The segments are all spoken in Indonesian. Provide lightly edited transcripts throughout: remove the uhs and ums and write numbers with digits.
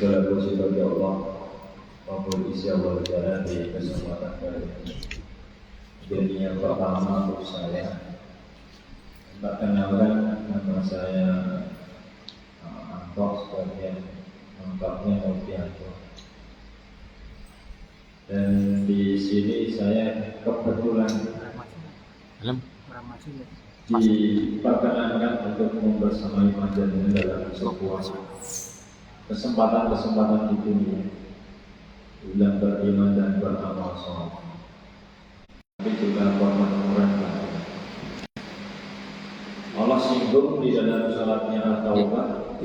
Segala puji bagi Allah, Rabbul Izza wal Jalal di kesempatan kali ini. Jadi yang pertama untuk saya, tak kenalkan nama saya Anto, sebagian lengkapnya Novianto. Dan di sini saya kebetulan diperkenankan untuk membersamai panjenengan dalam sebuah kesempatan di dunia, dalam beriman dan beramal saleh, tapi juga bermakmuran. Allah singgung di dalam suratnya At-Taubah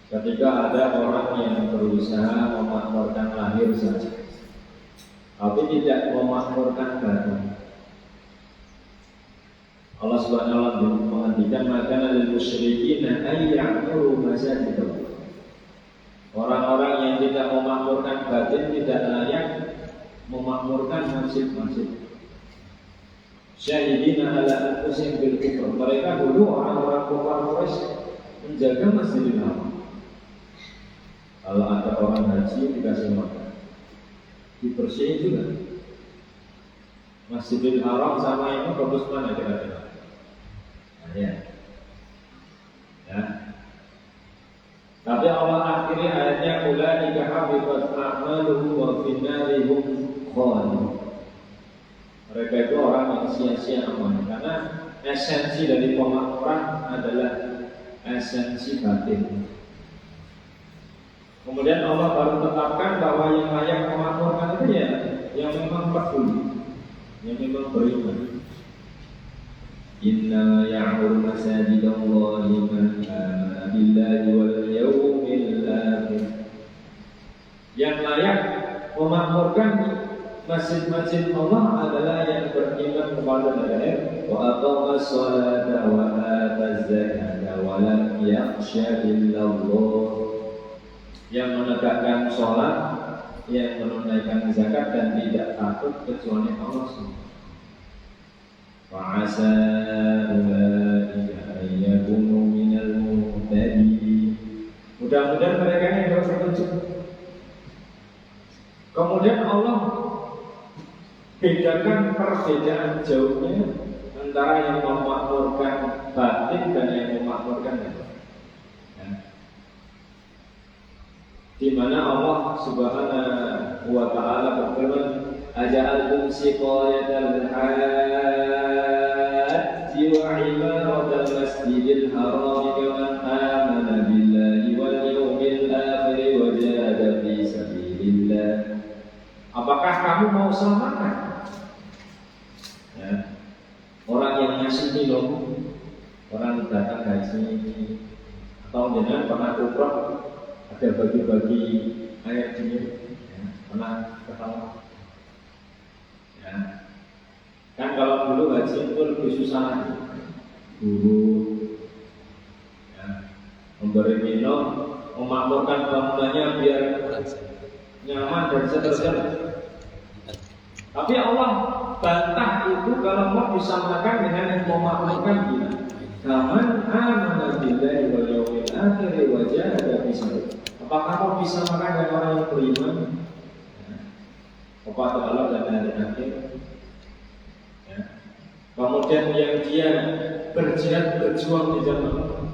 ketika ada orang yang berusaha memakmurkan lahir saja, tapi tidak memakmurkan batin. Allah Subhanahu wa taala menghentikan maka lil musyrikin ay ya'muru masajidallah. Orang-orang yang tidak memakmurkan batin tidak layak memakmurkan masjid-masjid. Syahidina ala anfusihim bil kufr. Mereka dulu orang-orang kafir Quraisy menjaga Masjidil Haram. Kalau ada orang haji dikasih makan, dibersihin juga. Masjidil Haram sama ini bagus mana kira-kira? Nah, ya. Tapi Allah akhiri ayatnya ulaika habitat a'maluhum wa finnari hum khalidun. Mereka itu orang yang sia-sia amal, karena esensi dari pemakmuran adalah esensi batin. Kemudian Allah baru tetapkan bahwa yang layak memakmurkan itu ya yang memang peduli, yang memang beriman. Inna ya'muru masajidallahi man amana billahi wal yawmil akhir. Yang layak memakmurkan masjid-masjid Allah adalah yang beriman kepada Allah, wa aqamas sholata wa ataz zakata wa lam yakhsha illallah. Yang menegakkan sholat, yang menunaikan zakat dan tidak takut kecuali Allah SWT. Fa'asa ulaika ayyakunu minal muhtadin. Mudah-mudahan mereka yang berpetunjuk. Kemudian Allah bedakan perbedaan jauhnya antara yang memakmurkan batin dan yang memakmurkan batin. Di mana Allah Subhanahu wa taala berfirman, aja'altum siqayatal hajji wa imaratal masjidil haram kaman amana billahi wal yawmil akhir wa jahada fi sabilillah. Apakah kamu mau selamatkan orang yang ngasih minum, orang datang haji, atau dengan pernah umrah ada bagi-bagi air dingin, pernah ketawa? Kan kalau dulu haji itu lebih susah lagi, guru memberi minum, memakmurkan bangunannya biar nyaman dan seterusnya. Tapi Allah bantah itu kalau mau disamakan dengan yang memakmurkan kita. Kaman amana billahi wal yawmil akhir wa jahada fi sabilillah. Apakah kau bisa makan dengan orang yang beriman kepada Allah dan hari akhir? Kemudian yang dia berjihad berjuang di jalan Allah.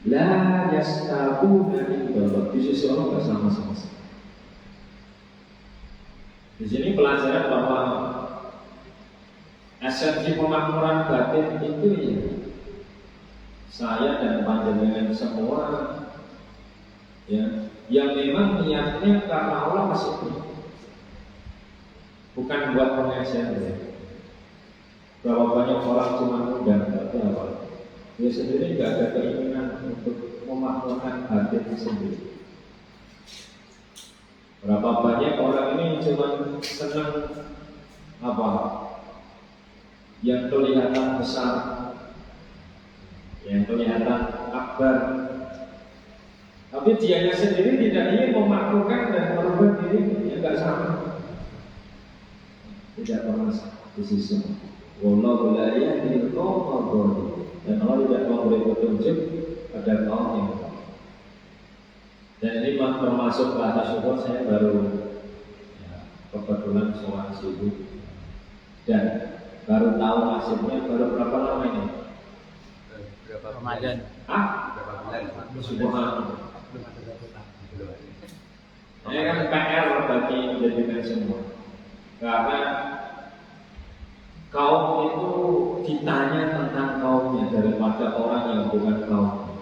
La yastaquna indallah. Di sisi Allah enggak sama-sama. Di sini pelajaran bahwa esensi pemakmuran batin itu ya saya dan panjenengan semua yang memang niatnya karena Allah masih bukan buat pengajian Berapa banyak orang cuma undang tapi apa? Dia sendiri nggak ada keinginan untuk memakmurkan batin sendiri. Berapa banyak orang ini cuma senang apa? Yang kelihatan besar, yang kelihatan akbar. Tapi dianya sendiri tidak ingin memakmurkan dan merubah diri, yang nggak sama. Tidak pernah di sisi. Wallahu la yahdil qawmal dhalimin. Dan Allah tidak memberi petunjuk pada kaum yang Dan ini termasuk rasa syukur saya baru kebetulan sholat subuh dan baru tahu nasibnya baru berapa lama ini? Berapa Ramadan? Berapa bulan? Subhanallah. Ini kan PR bagi menjadikan semua. Karena kaum itu ditanya tentang kaumnya daripada orang yang bukan kaum.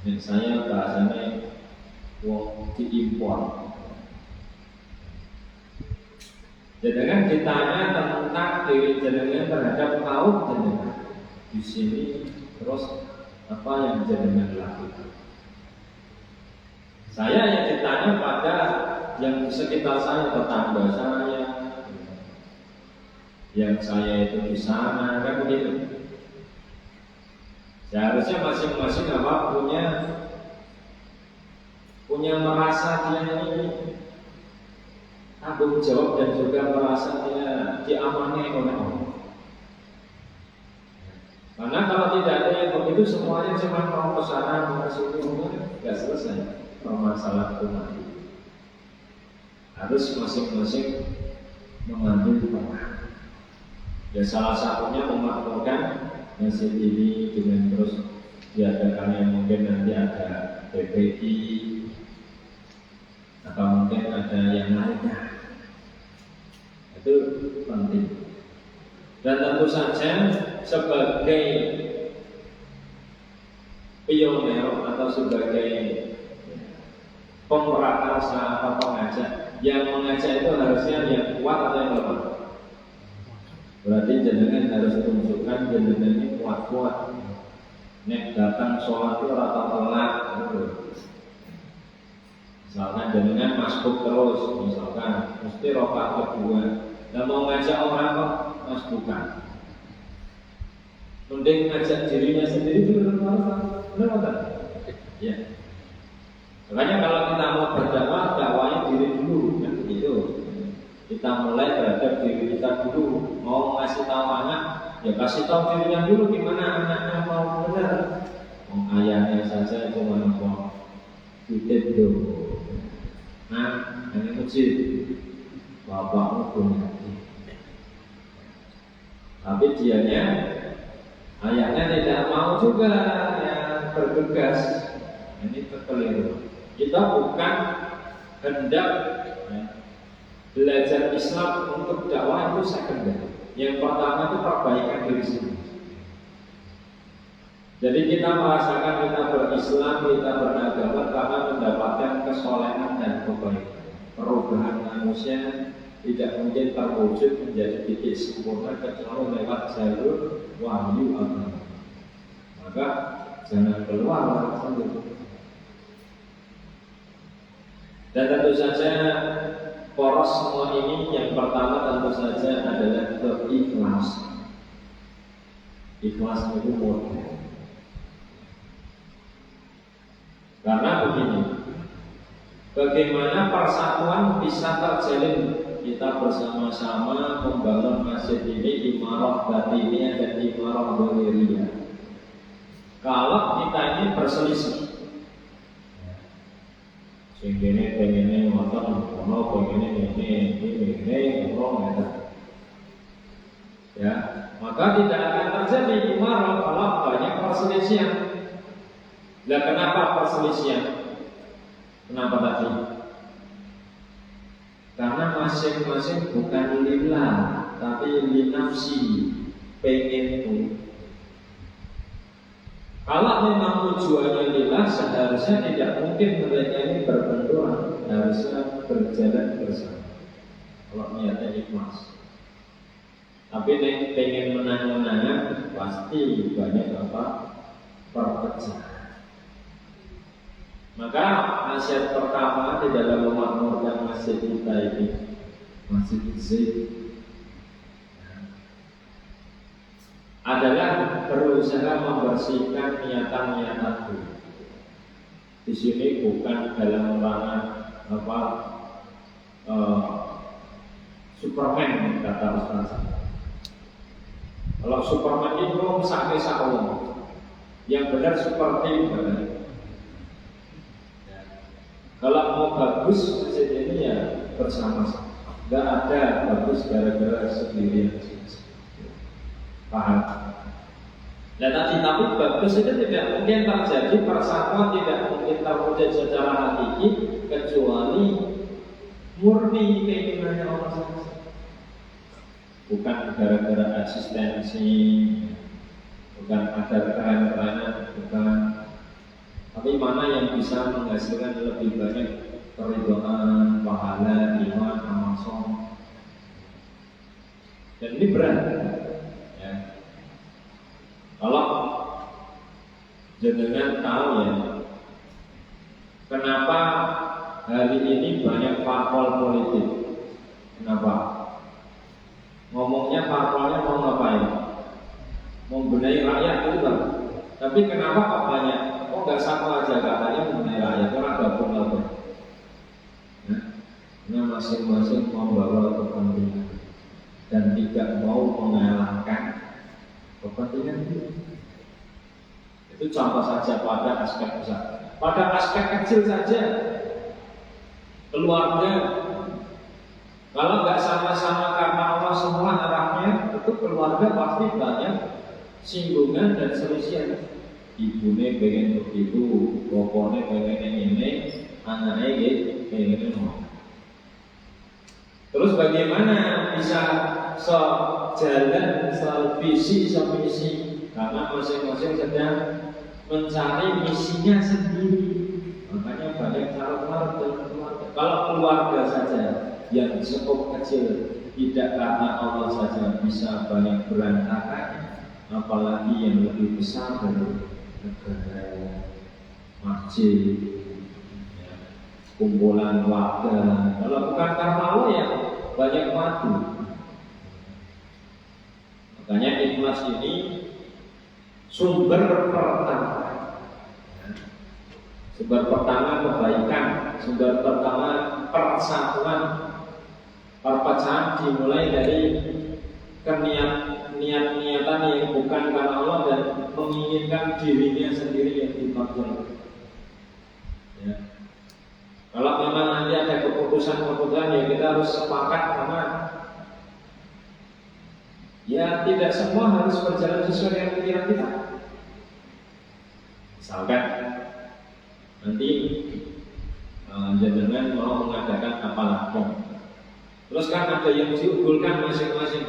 Dan saya bahasanya diimpor. Jangan ditanya tentang diri jenengan terhadap kaum jenengan. Di sini terus apa yang jenengan lakukan? Saya yang ditanya pada yang di sekitar saya, tetangga saya, yang saya itu di sana, kan begitu. Seharusnya masing-masing apa punya merasa dia ini tanggung jawab dan juga merasa dia diamani oleh Allah. Karena kalau tidak ada yang begitu semuanya cuma mau ke sana, mau ke sini, nggak selesai permasalahan umat. Harus masing-masing mengambil peran. Ya salah satunya memakmurkan masjid ini dengan terus diadakan yang mungkin nanti ada PPI atau mungkin ada yang lainnya. Itu penting. Dan tentu saja sebagai pionir atau sebagai pemrakarsa atau pengajak, yang mengajak itu harusnya yang kuat atau yang lemah. Berarti jenengan harus tunjukkan jenengan ini kuat-kuat. Nek datang sholat itu rata telat. Misalkan jenengan masbuk terus, misalkan mesti rakaat kedua. Dan mau ngajak orang kok masbukan. Mending ngajak dirinya sendiri dulu benar kan? Ya. Makanya kalau kita mau berdakwah, dakwahnya diri dulu, kan begitu. Kita mulai terhadap diri kita dulu. Mau ngasih tahu anak, ya kasih tahu dirinya dulu gimana anaknya mau benar. Ayahnya saja cuma mau titip dulu. Nah, ini masjid, bapakmu punya. Tapi dianya, ayahnya tidak mau juga yang bergegas. Ini kekeliruan. Kita bukan hendak belajar Islam untuk dakwah itu sekunder. Yang pertama itu perbaikan diri sendiri. Jadi kita merasakan kita berislam, kita beragama karena mendapatkan kesolehan dan kebaikan. Perubahan manusia tidak mungkin terwujud menjadi titik sempurna kecuali lewat jalur wahyu agama. Maka jangan keluar sendiri. Dan tentu saja poros semua ini yang pertama tentu saja adalah berikhlas. Ikhlas itu mudah. Karena begini, bagaimana persatuan bisa terjalin kita bersama-sama membangun masjid ini imarah batiniyah dan imarah zahiriyah. Kalau kita ini berselisih, sehingga pengennya motor, pengennya ini, ya, maka tidak akan terjadi imarah kalau banyak perselisihan. Nah, kenapa perselisihan? Kenapa tadi? Karena masing-masing bukan lillah, tapi linafsi, pengenku. Kalau memang tujuannya lillah, seharusnya tidak mungkin mereka ini berbenturan, harusnya berjalan bersama. Kalau niatnya ikhlas. Tapi pengen menang-menangan, pasti banyak perpecahan. Maka nasihat pertama di dalam memakmurkan masjid kita ini, Masjid Zaid, adalah berusaha membersihkan niatan-niatanku. Di sini bukan dalam rangka Superman kata Ustaz. Kalau Superman itu sakit sakit, yang benar seperti Kalau mau bagus masjid ini ya bersama-sama. Gak ada bagus gara-gara sendirian. Paham? Nah tapi bagus itu tidak mungkin terjadi, persatuan tidak mungkin terwujud secara hakiki kecuali murni keinginannya Allah saja. Bukan gara-gara eksistensi, bukan ada keren-kerenan, bukan. Tapi mana yang bisa menghasilkan lebih banyak keridhaan, pahala, iman, amal soleh. Dan ini berat. Ya. Kalau jenengan tahu ya, kenapa hari ini banyak parpol politik? Kenapa? Ngomongnya parpolnya mau ngapain? Mau benahi rakyat itu kan? Tapi kenapa kok banyak? Kok nggak sama aja katanya mengenai rakyat, orang gabung apa? Nah, masing-masing membawa kepentingan dan tidak mau mengalahkan kepentingan itu. Itu contoh saja pada aspek besar. Pada aspek kecil saja, keluarga, kalau nggak sama-sama karena Allah semua arahnya, itu keluarga pasti banyak singgungan dan selisihan. Ibunya pengen begitu, bapaknya pengen ini, anaknya pengen ini. Terus bagaimana bisa sejalan, sevisi, semisi? Karena masing-masing sedang mencari misinya sendiri. Makanya banyak cara keluarga. Kalau keluarga saja yang cukup kecil, tidak karena Allah saja bisa banyak berantakan, apalagi yang lebih besar dari negara, masjid, ya, kumpulan warga. Kalau bukan karena Allah ya banyak mati. Makanya ikhlas ini sumber pertama, sumber pertama kebaikan, sumber pertama persatuan. Perpecahan dimulai dari niat-niatan yang bukan karena Allah dan menginginkan dirinya sendiri yang dimaksud. Ya. Kalau memang nanti ada keputusan-keputusan yang kita harus sepakat karena ya tidak semua harus berjalan sesuai dengan pikiran kita. Misalkan nanti jenengan mau mengadakan apa lagi, terus kan ada yang diunggulkan masing-masing.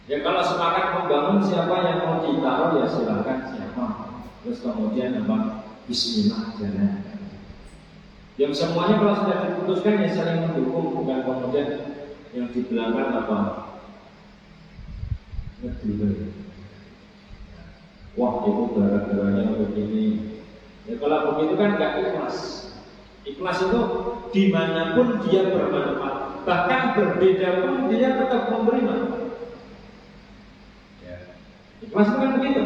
Ya kalau sepakat membangun siapa yang mau ditaruh ya silakan siapa. Terus kemudian apa? Bismillah jalan. Yang semuanya kalau sudah diputuskan ya saling mendukung, bukan kemudian yang di belakang apa? Ngedulu. Wah itu gara-garanya begini. Ya kalau begitu kan nggak ikhlas. Ikhlas itu dimanapun dia bermanfaat, bahkan berbeda pun dia tetap memberi manfaat. Ya. Ikhlas itu kan begitu.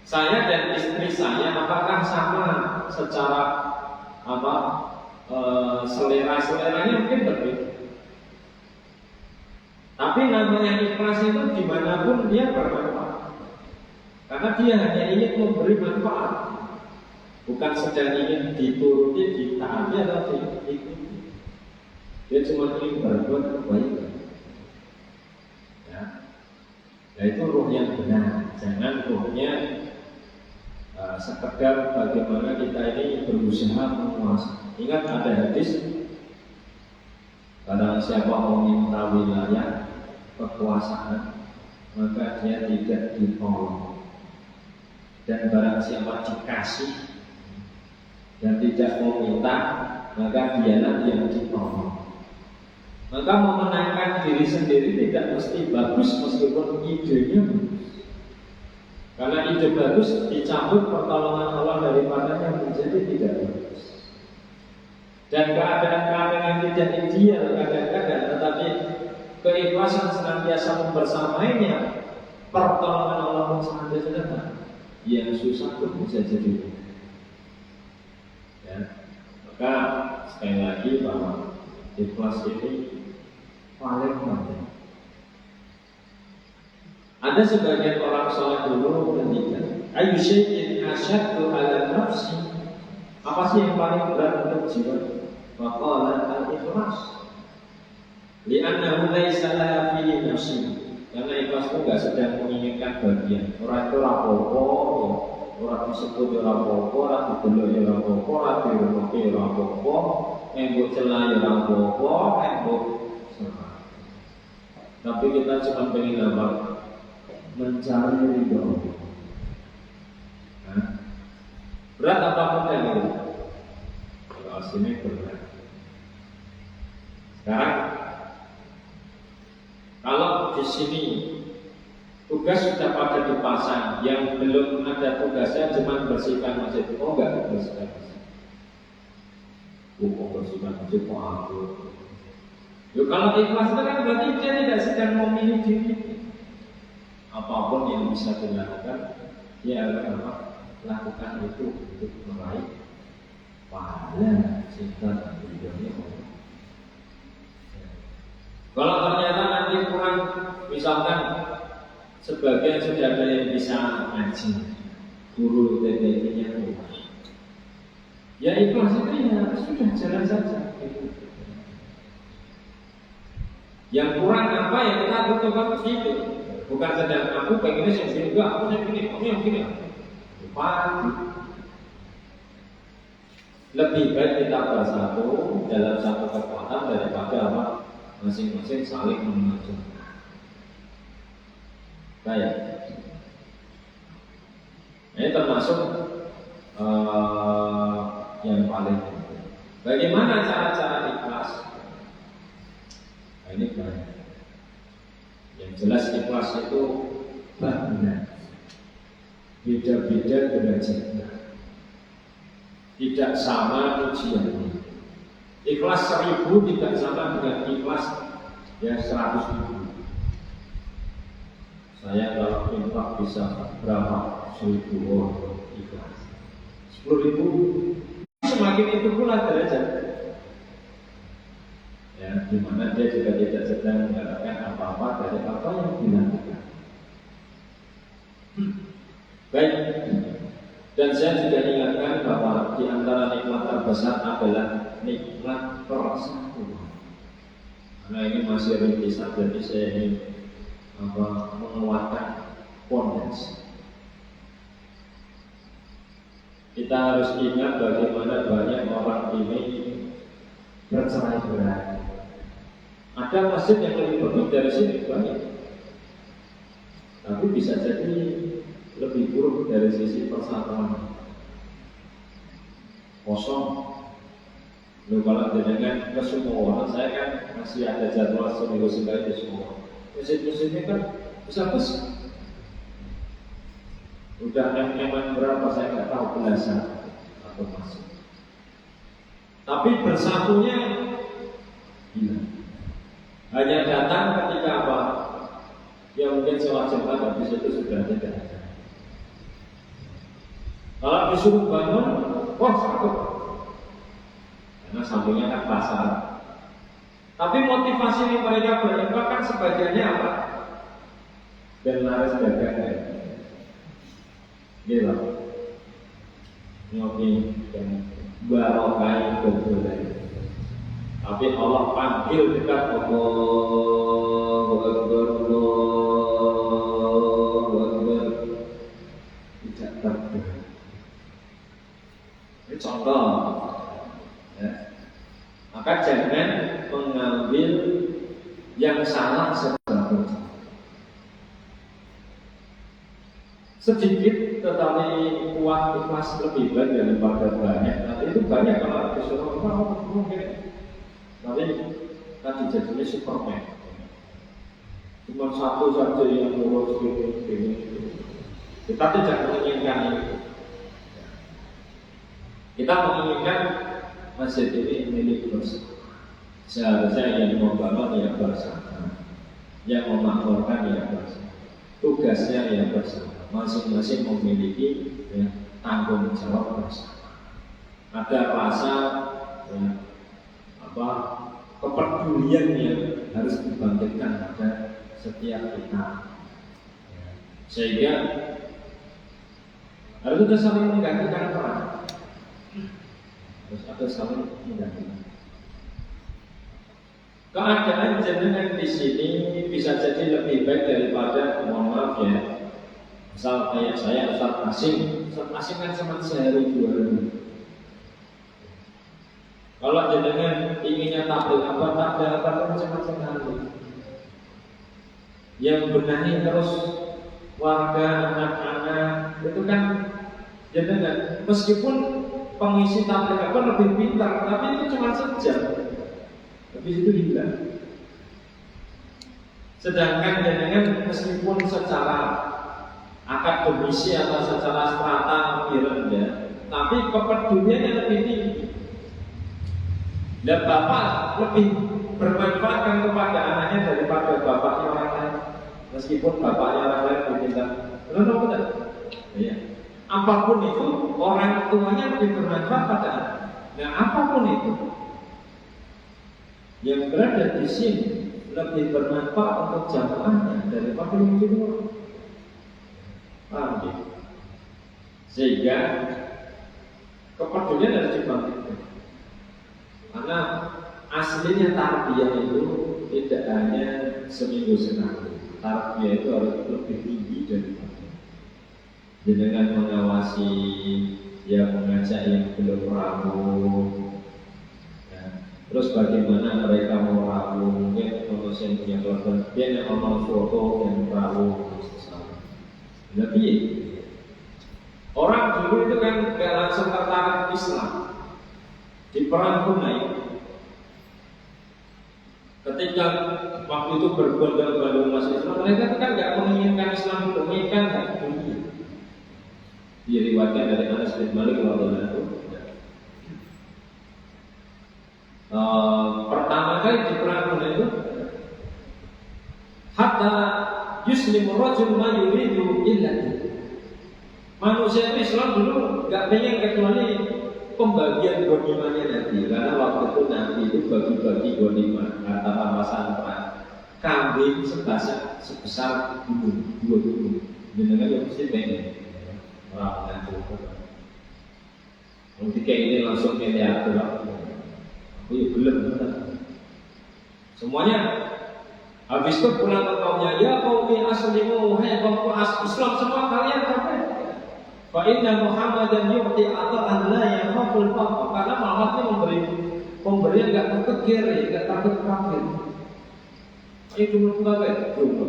Saya dan istri saya apakah sama secara apa selera-seleranya mungkin berbeda. Tapi namanya ikhlas itu dimanapun dia bermanfaat, karena dia hanya ingin memberi manfaat, bukan sedang ingin dituruti, ditaati atau diikuti. Dia cuma ingin berbuat kebaikan. Ya, itu ruh yang benar. Jangan ruhnya sekedar bagaimana kita ini berusaha menguasai. Ingat ada hadis, barang siapa meminta wilayah kekuasaan maka dia tidak ditolong, dan barang siapa dikasih dan tidak meminta maka dialah yang ditolong. Maka memenangkan diri sendiri tidak mesti bagus meskipun idenya bagus. Karena ide bagus dicabut pertolongan Allah daripadanya menjadi tidak bagus. Dan keadaan-keadaan yang tidak ideal kadang-kadang, tetapi keikhlasan senantiasa membersamainya, pertolongan Allah senantiasa datang. Yang susah pun bisa jadi. Ya. Maka sekali lagi bahwa ikhlas ini paling penting. Ada sebagian orang soleh dulu berpikir, ayu syai'in asyaddu ala nafsi. Apa sih yang paling berat untuk jiwa? Maqala al-ikhlas. Li'annahu laisa laha fihi nasib. Karena ikhlas itu enggak sedang menginginkan bagian. Orang itu rapopo, orang disebut rapopo, orang didelok rapopo, orang diremekke rapopo, embok celah rapopo, embok serah. Tapi kita cuma pengen apa? Mencari ridho Allah. Berat apa mudah itu? Kalau aslinya berat. Sekarang, kalau di sini tugas sudah pada dipasang, yang belum ada tugasnya cuma bersihkan masjid. Oh enggak, bersihkan masjid. Bersihkan masjid kok aku. Yo kalau ikhlas itu kan berarti dia tidak sedang memilih diri. Apapun yang bisa dilakukan, dia akan apa? Lakukan itu untuk meraih pahala cinta dan ridhonya Allah. Kalau ternyata nanti kurang, misalkan sebagian sudah ada yang bisa ngaji, guru TTI-nya kurang, ya ikhlas itu ya sudah jalan saja. Yang kurang apa yang kita butuhkan begitu, bukan sedang aku pengennya yang sini, enggak, aku yang gini, aku yang gini. Lebih baik kita bersatu dalam satu kekuatan daripada apa? Masing-masing saling mengajar. Baik. Ini termasuk yang paling penting. Bagaimana cara-cara ikhlas? Nah, ini banyak. Yang jelas ikhlas itu banyak. Beda-beda derajatnya. Tidak sama ujiannya. Ikhlas 1000 tidak sama dengan ikhlas ya 100.000. Saya kalau infak bisa berapa? 1000 orang ikhlas. 10.000 semakin itu pula derajat. Ya, dimana dia juga tidak sedang mengatakan apa-apa dari apa yang dilakukan. Baik, dan saya juga ingatkan bahwa di antara nikmat terbesar adalah nikmat persatuan. Karena ini masih rintisan, jadi saya ingin menguatkan pondasi. Kita harus ingat bagaimana banyak orang ini bercerai-berai. Ada masjid yang lebih bagus dari sini banyak, tapi bisa jadi lebih buruk dari sisi persatuan. Kosong. Lalu kalau dengan ke semua orang, saya kan masih ada jadwal seminggu sekali di semua. Masjid-masjidnya kan besar-besar. Udah memang berapa saya nggak tahu, belasan atau masih. Tapi bersatunya gila. Hanya datang ketika apa? Ya mungkin sholat Jumat habis itu sudah tidak ada. Kalau disuruh bangun, wah sakit. Karena sampingnya kan pasar. Tapi motivasi mereka berinfak kan sebagiannya apa? Dan laris dagangnya. Gila. Ngopi dan barokai berbeda. Tapi Allah panggil dekat Allahu Akbar, Allahu Akbar. Tidak terdengar. Ini contoh, ya. Maka jangan mengambil yang salah sebagai sedikit tetapi kuat ikhlas lebih baik daripada banyak. Nanti itu banyak kalau disuruh mungkin, tapi tadi jadinya Superman. Cuma satu saja yang ngurus ini. Kita tidak menginginkan itu. Kita menginginkan masjid ini milik bersama. Seharusnya yang membangun yang bersama, yang memakmurkan yang bersama, tugasnya yang bersama. Masing-masing memiliki ya, tanggung jawab bersama. Ada rasa ya, kepedulian yang harus dibangkitkan pada setiap kita. Sehingga harus kita saling menggantikan peran. atau saling mendampingi. Keadaan jenengan di sini bisa jadi lebih baik daripada, mohon maaf ya, misal kayak saya Ustaz Asim kan cuma sehari 2 hari. Kalau jenengan inginnya tabligh apa tak ada cuma sekali. Yang benahi terus warga, anak-anak itu kan jenengan, meskipun pengisi tabligh apa lebih pintar, tapi itu cuma sejam. Habis itu hilang. Sedangkan jenengan meskipun secara akademisi atau secara strata lebih rendah, tapi kepeduliannya lebih tinggi. Dan bapak lebih bermanfaat kepada anaknya daripada bapaknya orang lain. Meskipun bapaknya orang lain lebih pintar, benar? Ya. Apapun itu, orang tuanya lebih bermanfaat pada anak. Nah, apapun itu yang berada di sini lebih bermanfaat untuk jamaahnya daripada yang di luar. Paham ya? Sehingga kepedulian harus dibangkitkan. Karena aslinya tarbiyah itu tidak hanya seminggu sekali. Tarbiyah itu harus lebih tinggi daripada dengan mengawasi, ya mengajak yang belum rapuh. Terus bagaimana mereka mau rapuh? Mungkin kalau saya punya keluarga, dia yang mau foto yang rapuh. Lebih orang dulu itu kan gak langsung tertarik Islam. Di perang Hunain, ketika waktu itu berbondong-bondong masuk Islam, mereka itu kan gak menginginkan Islam itu, menginginkan dunia. Diriwayatkan dari Anas bin Malik radhiyallahu anhu. Pertama kali di perang Hunain itu, hatta yuslimu rajul ma yuridu illa manusia itu Islam dulu gak pengen kecuali pembagian ghanimahnya Nabi. Karena waktu itu Nabi itu bagi-bagi ghanimah harta rampasan perang. Kambing sebesar gunung, 2 gunung. Jenengan yang mesti pengen orang ngatur. Mungkin kayak ini langsung miliarder. Aku ya belum. Semuanya habis itu pulang ke kaumnya, ya qaumi aslimu, hai kaumku Islam semua kalian kafir. Fa inna Muhammadan yu'ti ata'an la yakhaful faqr. Karena Muhammad itu memberi pemberian enggak takut kiri, enggak takut kafir. Ayo dulu kafir, dulu.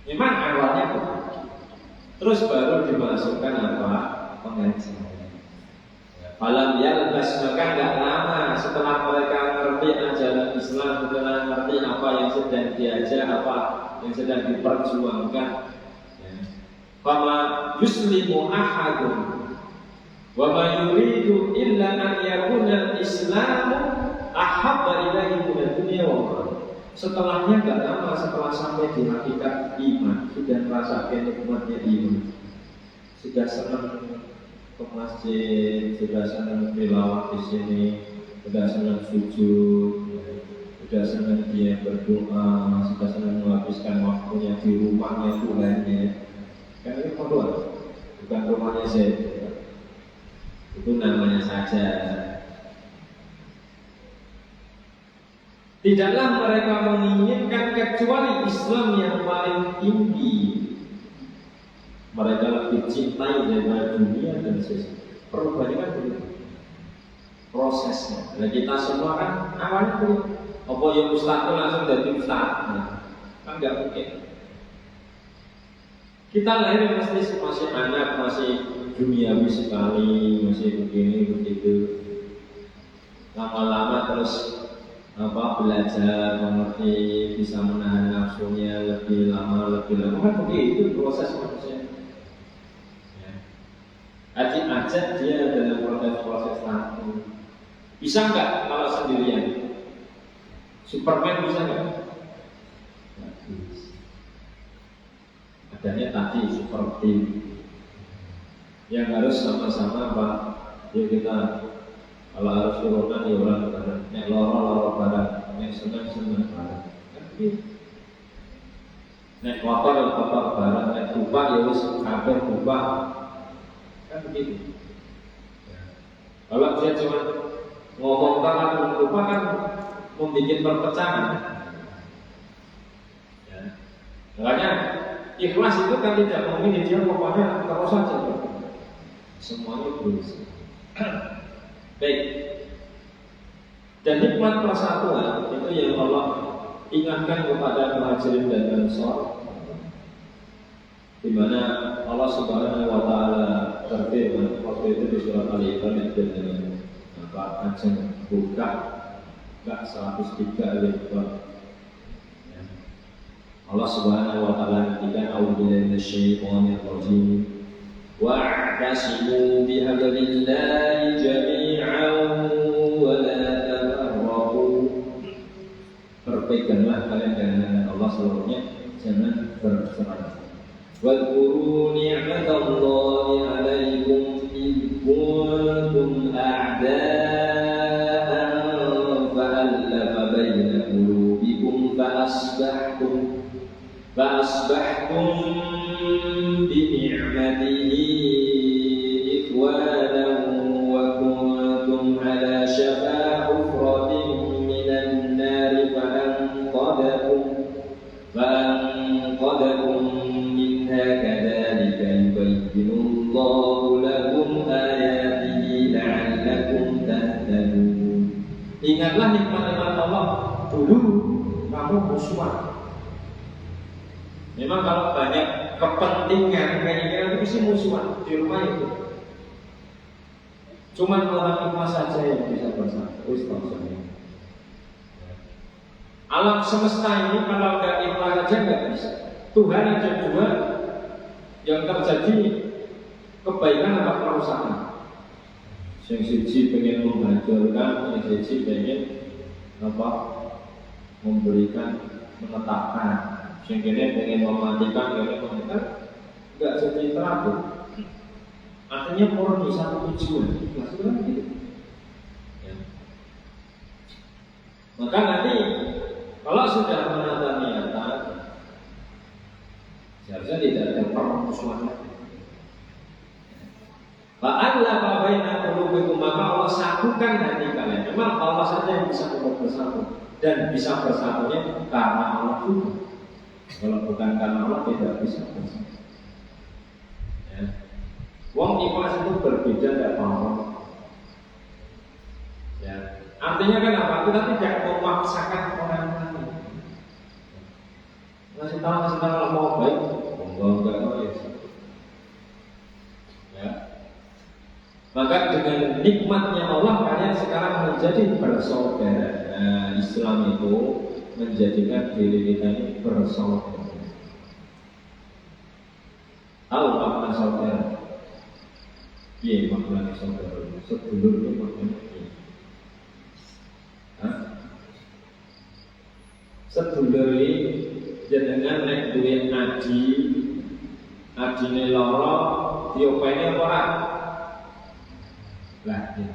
Memang awalnya begitu. Terus baru dimasukkan apa? Pengajian. Falam yalbas, maka enggak lama setelah mereka ngerti ajaran Islam, setelah ngerti apa yang sedang diajar, apa yang sedang diperjuangkan. Fama yuslimu ahadun wa ma yuridu illa an yakuna al-islamu ahabba ilaihi min ad-dunya wa ma. Setelahnya enggak lama setelah sampai di hakikat iman, sudah merasakan nikmatnya iman, sudah senang ke masjid, sudah senang tilawah di sini, sudah senang sujud, sudah senang dia berdoa, sudah senang menghabiskan waktunya di rumahnya Tuhannya. Kan ini kedua, bukan rumahnya saya. Itu namanya saja. Tidaklah mereka menginginkan kecuali Islam yang paling tinggi. Mereka lebih cintai daripada dunia dan sesuatu. Perubahannya kan begitu prosesnya. Dan kita semua kan awalnya begitu. Apa yang ustaz itu langsung jadi ustaz? Kan nggak mungkin. Kita lahir masih anak, masih duniawi sekali, masih begini begitu. Lama-lama terus belajar, mengerti, bisa menahan nafsunya lebih lama kan begitu proses manusia. Ajak dia dalam proses nanti. Bisa nggak kalau sendirian? Superman bisa nggak? Nggak bisa. Adanya tadi super team yang harus sama-sama apa? Ya kita kalau harus turunan ya orang bareng, nek loro bareng, nek seneng bareng. Kan begitu. Nek kotor bareng, nek tumpah ya wis kabeh tumpah. Kan begitu. Kalau dia cuma ngomong tanpa lupa kan membuat perpecahan. Ya. Makanya ikhlas itu kan tidak memilih dia pokoknya terus saja. Semuanya berusaha. Baik. Dan nikmat persatuan itu yang Allah ingatkan kepada Muhajirin dan Ansor, di mana Allah Subhanahu wa taala berfirman waktu itu di surat Al-Imran dengan ajeng buka 103 ayat. Allah Subhanahu wa taala ketika a'udzubillahi minasyaitonir rajim wa'tasimu bihablillahi jami'an wa la tafarraqu. Berpeganglah kalian dengan Allah seluruhnya, jangan bercerai. Wadhkuru ni'matallahi 'alaikum id kuntum a'da'an fa'alafa baina qulubikum فأصبحتم بنعمته إخوانا وكنتم على شفا حفرة من النار فأنقذكم منها كذلك يبين الله لكم آياته لعلكم تهتدون. Ingatlah nikmat-nikmat Allah dulu kamu musuhan. Memang kalau banyak kepentingan keinginan itu mesti musuhan di rumah itu. Cuman orang ikhlas saja yang bisa bersatu. Alam semesta ini kalau nggak ikhlas saja nggak bisa. Tuhan ada dua yang terjadi kebaikan atau kerusakan. Yang siji pengen menghancurkan, yang siji pengen memberikan, menetapkan. Yang ini pengen mematikan, yang ini mematikan, nggak jadi teratur. Artinya murni satu tujuan, maksudnya gitu. Ya. Maka nanti kalau sudah menata niatan, seharusnya tidak ada permusuhan lagi. Ba'alla baina qulubikum, maka Allah satukan hati kalian. Memang Allah saja yang bisa membuat bersatu, dan bisa bersatunya karena Allah juga. Kalau bukan karena Allah tidak bisa bersatu. Ya. Wong ikhlas itu berbeda tidak apa-apa. Ya. Artinya kan apa? Kita tidak memaksakan orang lain. Ngasih tahu kalau mau baik, enggak mau ya. Ya. Maka dengan nikmatnya Allah kalian sekarang menjadi bersaudara. Nah, Islam itu menjadikan diri kita ini bersaudara. Tahu makna saudara? Iya, makna saudara. Sedulur itu maknanya iya. Sedulur ini jenengan nek duwe adine loro diopeni apa ora? Lah, ya.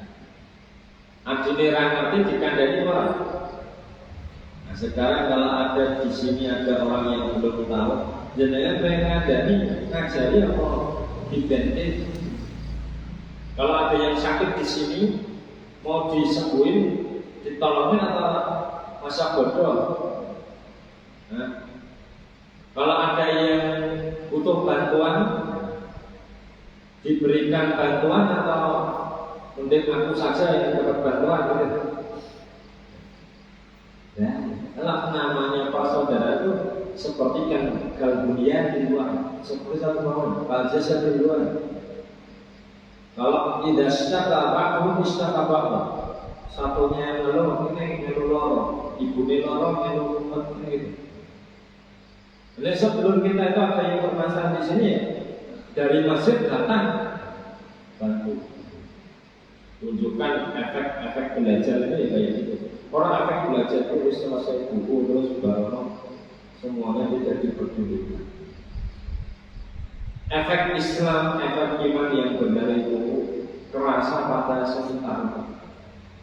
Adine ra ngerti dikandani ora? Nah, sekarang kalau ada di sini ada orang yang belum tahu, jenengan pengen ngajari apa dibentin. Kalau ada yang sakit di sini mau disembuhin, ditolongin atau masa bodoh? Nah, kalau ada yang butuh bantuan, diberikan bantuan atau mending aku saja yang dapat bantuan gitu. Ya, kalau namanya saudara itu seperti kan kalbunia di luar, seperti satu pohon, kalja di luar. Kalau tidak istaka bahu, satunya ngeluh, ini ngeluh loro, ibunya loro, ngeluh umat gitu. Jadi sebelum kita itu ada yang bermasalah di sini ya, dari masjid datang bantu, tunjukkan efek belajar itu ya kayak gitu. Orang efek belajar itu selesai buku terus baru semuanya tidak diperdulikan. Efek Islam, efek iman yang benar itu kerasa pada sekitar.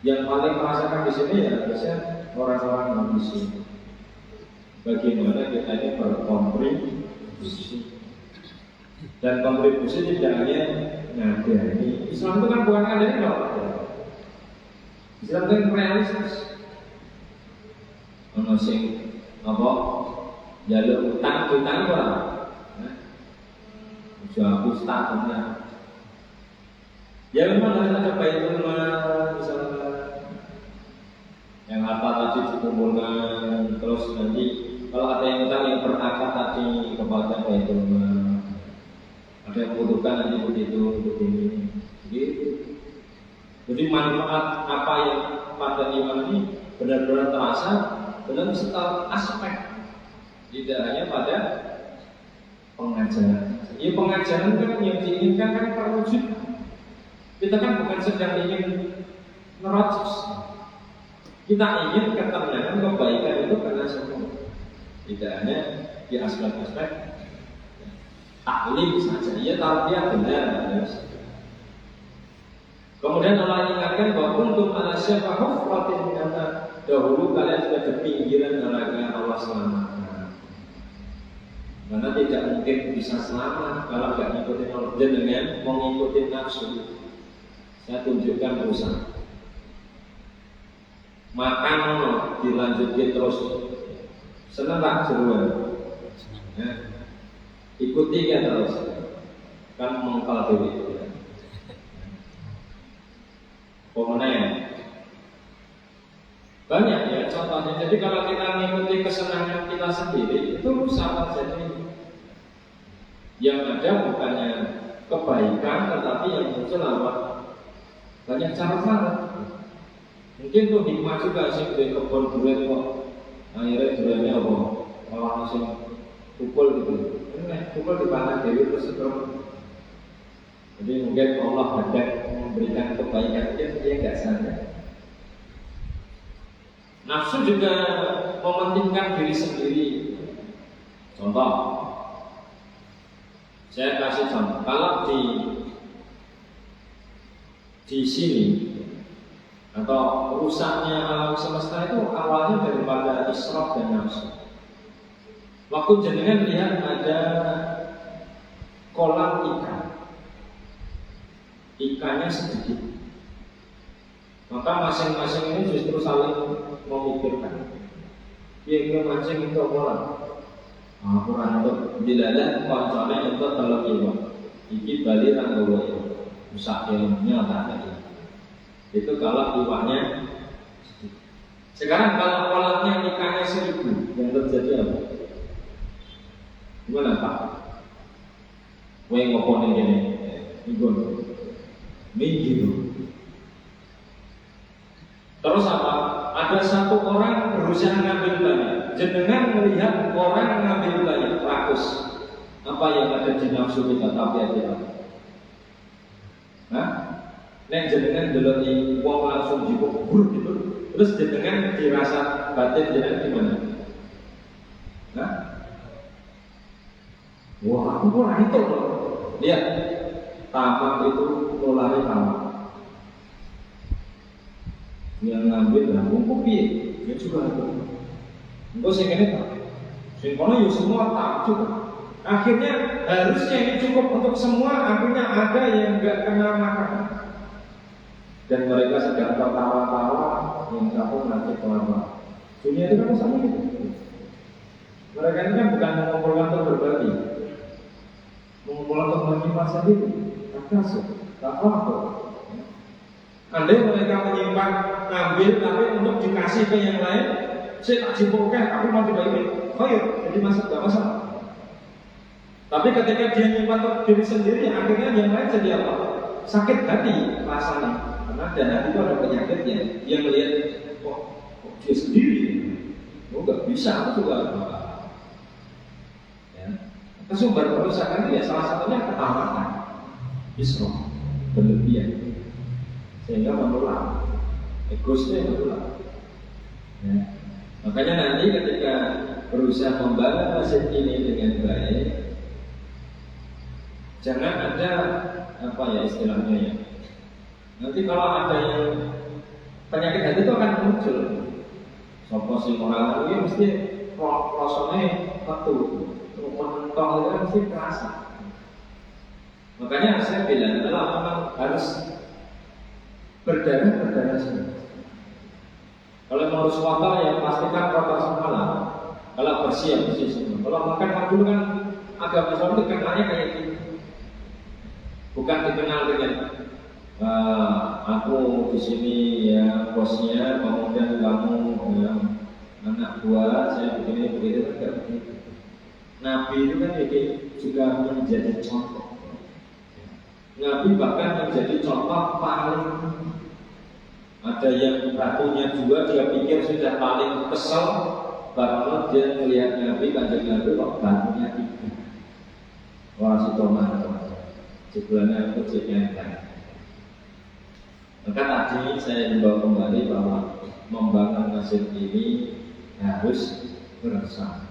Yang paling merasakan di sini ya biasanya orang-orang di sini. Bagaimana kita ini berkontribusi, dan kontribusi tidak hanya ngadani. Islam itu kan bukan ngadani loh. Islam kan realistis. Ono sing apa? Jalur utang ora. Jauh statusnya. Ya memang ada Baitul Mal misalnya yang apa tadi dikumpulkan, terus nanti kalau ada yang utang yang berakat tadi kepada Baitul Mal, ada yang membutuhkan nanti begitu begini, gitu. Jadi manfaat apa yang pada iman ini benar-benar terasa dalam setiap aspek, tidak hanya pada pengajaran. Ya pengajaran kan yang diinginkan kan terwujud. Kita kan bukan sedang ingin merojus. Kita ingin ketenangan, kebaikan itu karena semua. Tidak hanya di aspek-aspek taklim saja. Ya tarbiyah benar. Kemudian Allah ingatkan bahwa untuk ala syafa hufratin minna, dahulu kalian sudah di pinggiran neraka Allah selamatkan. Karena tidak mungkin bisa selamat kalau tidak ngikutin Allah dengan mengikuti nafsu. Saya tunjukkan usaha. Makan dilanjutin terus. Senang tak seruan? Ya. Ikuti ya terus. Kan mengkal diri. Pokoknya banyak ya contohnya. Jadi kalau kita mengikuti kesenangan kita sendiri itu sama saja. Yang ada bukannya kebaikan, tetapi yang muncul apa? Banyak cara-cara. Mungkin tuh hikmah juga sih di kebun durian kok. Akhirnya duriannya apa? Kalau langsung pukul gitu. Ini pukul di panah dewi terus terus. Jadi mungkin Allah hendak memberikan kebaikan dia nggak sadar. Nafsu juga mementingkan diri sendiri. Contoh, saya kasih contoh. Kalau di sini atau rusaknya alam semesta itu awalnya daripada israf dan nafsu. Waktu jenengan lihat ada kolam ikan, ikannya sedikit, maka masing-masing ini justru saling memikirkan. Dia mancing itu kolam, kurang untuk dilalah konsolnya untuk telur iwan. Iki balik tanggung rusak ilmunya tak ada. Itu kalau iwannya. Sekarang kalau kolamnya ikannya 1000, yang terjadi apa? Gimana Pak? Kue ngoponin gini, minggir. Terus apa? Ada satu orang berusaha ngambil banyak. Jenengan melihat orang ngambil banyak, rakus. Apa yang ada di nafsu kita, tapi ada. Nah, nek jenengan delok wong langsung dikubur gitu. Terus jenengan dirasa batin jenengan gimana? Nah, wah aku kurang itu loh. Lihat, tamak itu nulari tamak. Yang ngambil lah, kumpul piye? Ya juga itu. Engko sing kene tak. Sing kono yo semua tak cukup. Akhirnya harusnya ini cukup untuk semua, akhirnya ada yang enggak kena makan. Dan mereka sedang tertawa-tawa, yang satu nanti kelama. Dunia itu kan sama gitu. Mereka ini kan bukan mengumpulkan untuk berbagi, mengumpulkan untuk menyimpan sendiri. Tak apa-apa. Andai mereka menyimpan, ngambil, tapi untuk dikasih ke yang lain, saya tak simpulkan, aku mau dibagi. Oh iya, jadi gak masalah. Tapi ketika dia nyimpan untuk diri sendiri, akhirnya yang lain jadi apa? Sakit hati rasanya. Karena dan hati itu ada penyakitnya. Dia melihat, kok dia sendiri? Oh gak bisa, aku juga ya. Sumber kerusakan itu ya salah satunya ketamakan, israf, berlebihan, sehingga menular, egosnya menular. Ya. Makanya nanti ketika berusaha membangun masjid ini dengan baik, jangan ada apa ya istilahnya ya. Nanti kalau ada yang penyakit hati itu akan muncul. Sopo sing orang itu mesti rasanya ketu, mentok itu mesti kerasa. Makanya saya bilang adalah memang harus berdarah semua. Kalau mengurus kotor ya pastikan kotor semua. Kalau bersih ya bersih semua. Kalau makan dulu kan agama Islam itu kenalnya kayak gitu. Bukan dikenal dengan aku di sini ya bosnya, kemudian kamu ya, anak buah, saya begini begitu kan enggak begitu. Nabi itu kan juga menjadi contoh. Nabi bahkan menjadi contoh paling. Ada yang batunya juga dia pikir sudah paling kesel, baru dia melihat Nabi, kanjeng Nabi kok batunya 3. Wah si tomat, sebenarnya aku ceknya. Maka tadi saya membawa kembali bahwa membangun masjid ini harus bersama-sama.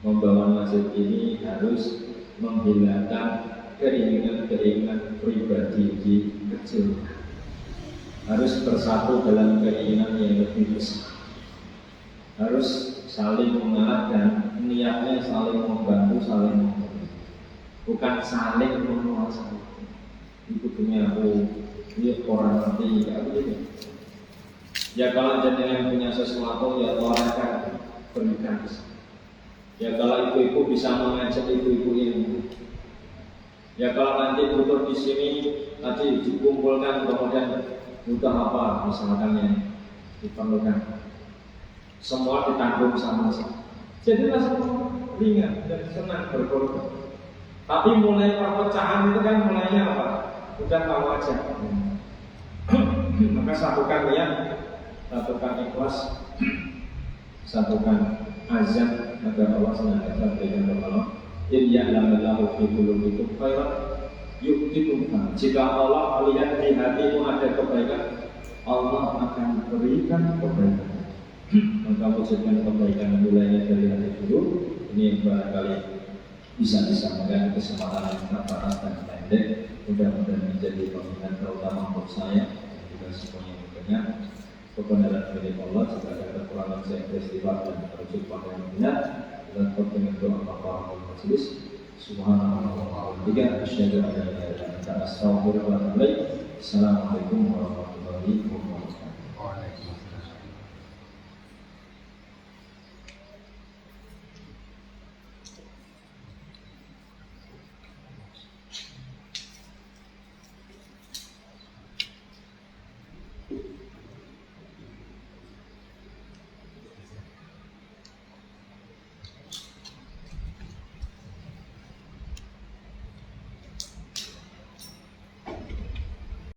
Membangun masjid ini harus menghilangkan keinginan-keinginan pribadi di kecil. Harus bersatu dalam keinginan yang lebih besar. Harus saling mengarahkan, niatnya saling membantu, saling memberi. Bukan saling menguasai. Itu punya aku, ini orang nanti kayak begini. Ya kalau jenengan punya sesuatu ya orang berikan. Ya kalau ibu-ibu bisa mengajak ibu-ibu ilmu. Ya kalau nanti butuh di sini nanti dikumpulkan kemudian butuh apa misalkan yang diperlukan, semua ditanggung sama-sama. Jadi semua ringan dan senang berkorban. Tapi mulai perpecahan itu kan mulainya apa? Udah tahu aja. Maka satukan niat, satukan ikhlas, satukan azam agar Allah senantiasa berikan kepada Ya'lamu fi qulubikum khairan yu'tikum. Jika Allah melihat di hatimu ada kebaikan, Allah akan berikan kebaikan. Maka wujudkan kebaikan mulainya dari hati dulu. Ini yang barangkali bisa disampaikan kesempatan yang terbatas dan pendek. Mudah-mudahan menjadi pembinaan terutama untuk saya dan juga semuanya yang mendengar. Kebenaran milik Allah, jika ada kekurangan saya beristighfar dan merujuk pada yang benar. Dan dengan doa para majelis. Subhanallah wa bihamdihi asyhadu an la ilaha illa anta astaghfiruka wa atubu ilaik. Assalamualaikum warahmatullahi wabarakatuh.